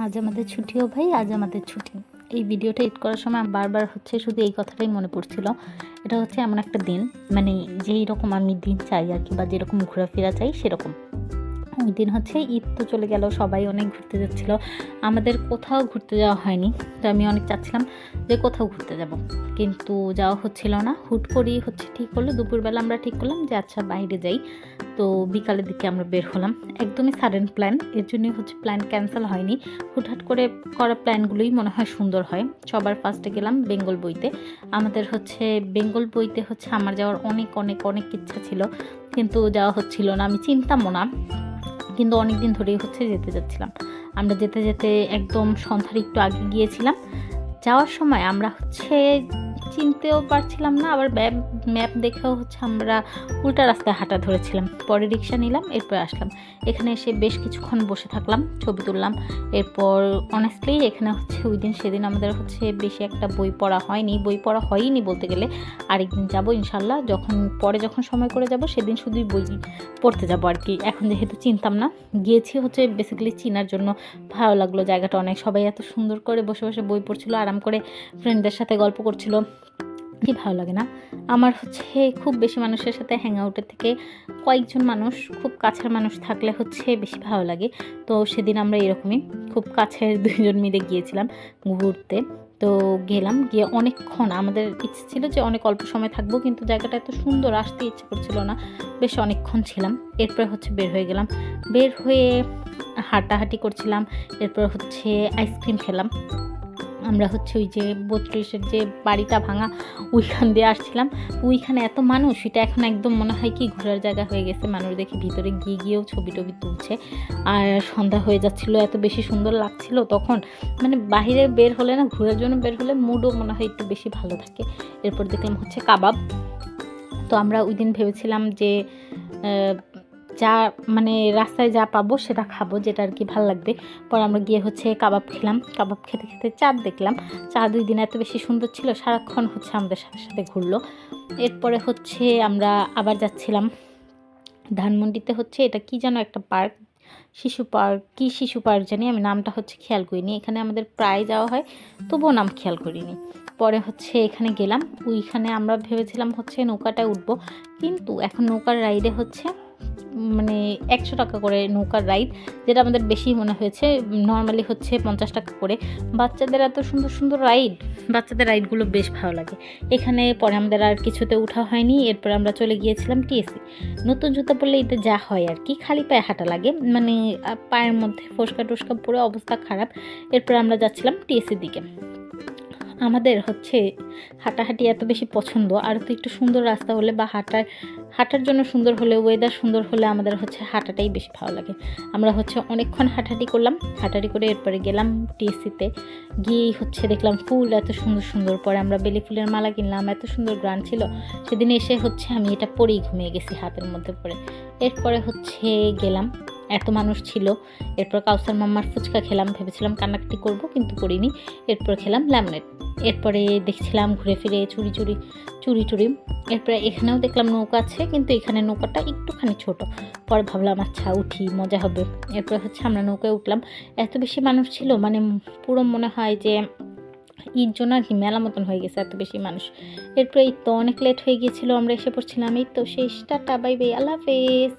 আজ আমাদের ছুটিও ভাই, আজ আমাদের ছুটি। এই ভিডিওটা এডিট করার সময় বারবার শুধু এই কথাটাই মনে পড়ছিল। এটা হচ্ছে এমন একটা দিন, মানে যেই রকম আমি দিন চাই আর কি, বা যেরকম ঘোরাফেরা চাই সেরকম। ওই দিন ঈদ তো চলে গেল, সবাই অনেক ঘুরতে যাচ্ছিলো, আমাদের কোথাও ঘুরতে যাওয়া হয়নি। তো আমি অনেক চাচ্ছিলাম যে কোথাও ঘুরতে যাব, কিন্তু যাওয়া হচ্ছিল না। হুট করেই ঠিক হলো, দুপুরবেলা আমরা ঠিক করলাম যে আচ্ছা বাইরে যাই। তো বিকালের দিকে আমরা বের হলাম, একদমই সাডেন প্ল্যান, এর জন্যই প্ল্যান ক্যান্সেল হয়নি। হুটহাট করে করা প্ল্যানগুলোই মনে হয় সুন্দর হয়। সবার ফার্স্টে গেলাম বেঙ্গল বইতে। আমাদের বেঙ্গল বইতে আমার যাওয়ার অনেক অনেক অনেক ইচ্ছা ছিল, কিন্তু যাওয়া হচ্ছিল না। আমি চিন্তামও না, কিন্তু অনেক দিন ধরেই যেতে যাচ্ছিলাম। আমরা যেতে যেতে একদম সন্ধ্যার একটু আগে গিয়েছিলাম। যাওয়ার সময় আমরা চিনতেও পারছিলাম না, আবার ম্যাপ দেখেও আমরা উল্টা রাস্তায় হাঁটা ধরেছিলাম। পরে রিক্সা নিলাম, এরপর আসলাম। এখানে এসে বেশ কিছুক্ষণ বসে থাকলাম, ছবি তুললাম। এরপর অনেস্টলি এখানে ওই দিন সেদিন আমাদের বেশি একটা বই পড়া হয়নি বলতে গেলে। আরেকদিন যাব ইনশাল্লাহ, যখন সময় করে যাব সেদিন শুধুই বই পড়তে যাব আর কি। এখন যেহেতু চিনতাম না, গিয়েছি বেসিক্যালি চিনার জন্য। ভালো লাগলো জায়গাটা অনেক, সবাই এত সুন্দর করে বসে বসে বই পড়ছিল, আরাম করে ফ্রেন্ডদের সাথে গল্প করছিল। কি ভালো লাগে না? আমার খুব বেশি মানুষের সাথে হ্যাং আউটের থেকে কয়েকজন মানুষ, খুব কাছের মানুষ থাকলে বেশি ভালো লাগে। তো সেদিন আমরা এরকমই খুব কাছের দুইজন মিলে গিয়েছিলাম ঘুরতে। তো গেলাম, গিয়ে অনেকক্ষণ, আমাদের ইচ্ছে ছিল যে অনেক অল্প সময় থাকবো, কিন্তু জায়গাটা এত সুন্দর, আসতে ইচ্ছে করছিল না। বেশ অনেকক্ষণ ছিলাম। এরপরে বের হয়ে গেলাম, বের হয়ে হাঁটাহাঁটি করছিলাম। এরপর আইসক্রিম খেলাম। আমরা ওই যে 32-এর যে বাড়িটা ভাঙা, ওইখান দিয়ে আসছিলাম। ওইখানে এত মানুষ, এটা এখন একদম মনে হয় কি ঘোরার জায়গা হয়ে গেছে। মানুষ দেখি ভিতরে গিয়েও ছবি টবি তুলছে। আর সন্ধ্যা হয়ে যাচ্ছিল, এত বেশি সুন্দর লাগছিল তখন। মানে বাইরে বের হলে না, ঘোরার জন্য বের হলে মুডও মনে হয় একটু বেশি ভালো থাকে। এরপর দেখলাম কাবাব। তো আমরা ওই দিন ভেবেছিলাম যে যা রাস্তায় যা পাবো সেটা খাবো, যেটা আর কি ভালো লাগবে। পর আমরা গিয়ে কাবাব খেলাম। কাবাব খেতে খেতে চাঁদ দেখলাম। চাঁদ ওই দিন এত বেশি সুন্দর ছিল, সারাক্ষণ আমাদের সাথে সাথে ঘুরলো। এরপরে আমরা আবার যাচ্ছিলাম ধানমন্ডিতে। এটা কি যেন একটা পার্ক, শিশু পার্ক জানি, আমি নামটা খেয়াল করিনি। এখানে আমাদের প্রায় যাওয়া হয়, তবুও নাম খেয়াল করিনি। পরে এখানে গেলাম। ওইখানে আমরা ভেবেছিলাম নৌকাটায় উঠবো, কিন্তু এখন নৌকার রাইডে 100 টাকা করে নৌকার রাইড, যেটা আমাদের বেশি মনে হয়েছে। নর্মালি 50 টাকা করে। বাচ্চাদের এত সুন্দর সুন্দর রাইড, বাচ্চাদের রাইডগুলো বেশ ভালো লাগে এখানে। পরে আমাদের আর কিছুতে উঠা হয়নি। এরপর আমরা চলে গিয়েছিলাম টিএসসি। নতুন জুতা পরলে এতে যা হয় আর কি, খালি পায়ে হাঁটা লাগে, পায়ের মধ্যে ফোসকা টোসকা পরে অবস্থা খারাপ। এরপর আমরা যাচ্ছিলাম টিএসসির দিকে। আমাদের হাঁটাহাঁটি এত বেশি পছন্দ, আর তো একটু সুন্দর রাস্তা হলে বা হাঁটার জন্য সুন্দর হলে, ওয়েদার সুন্দর হলে আমাদের হাঁটাটাই বেশি ভালো লাগে। আমরা অনেকক্ষণ হাঁটাহাঁটি করলাম। হাঁটাহাঁটি করে এরপরে গেলাম টিএসসিতে। গিয়েই দেখলাম ফুল এত সুন্দর সুন্দর। পরে আমরা বেলি ফুলের মালা কিনলাম, এত সুন্দর গ্রান ছিল। সেদিন এসে আমি এটা পরেই ঘুমিয়ে গেছি হাতের মধ্যে পরে। এরপরে গেলাম, এত মানুষ ছিল। এরপর কাউসার মাম্মার ফুচকা খেলাম, ভেবেছিলাম কান্নাকাটি করব, কিন্তু করিনি। এরপর খেলাম ল্যামনেট। এরপরে দেখছিলাম ঘুরে ফিরে চুরি টুরি। এরপরে এখানেও দেখলাম নৌকা আছে, কিন্তু এখানে নৌকাটা একটুখানি ছোট। পরে ভাবলাম আচ্ছা উঠি, মজা হবে। এরপর আমরা নৌকায় উঠলাম। এত বেশি মানুষ ছিল, পুরো মনে হয় যে ঈদ জন্য আর কি মেলা মতন হয়ে গেছে, এত বেশি মানুষ। এরপরে এই তো অনেক লেট হয়ে গিয়েছিল, আমরা এসে পড়ছিলাম। এই তো শেষ, টাটা বাই বাই, আল্লাহ হাফেজ।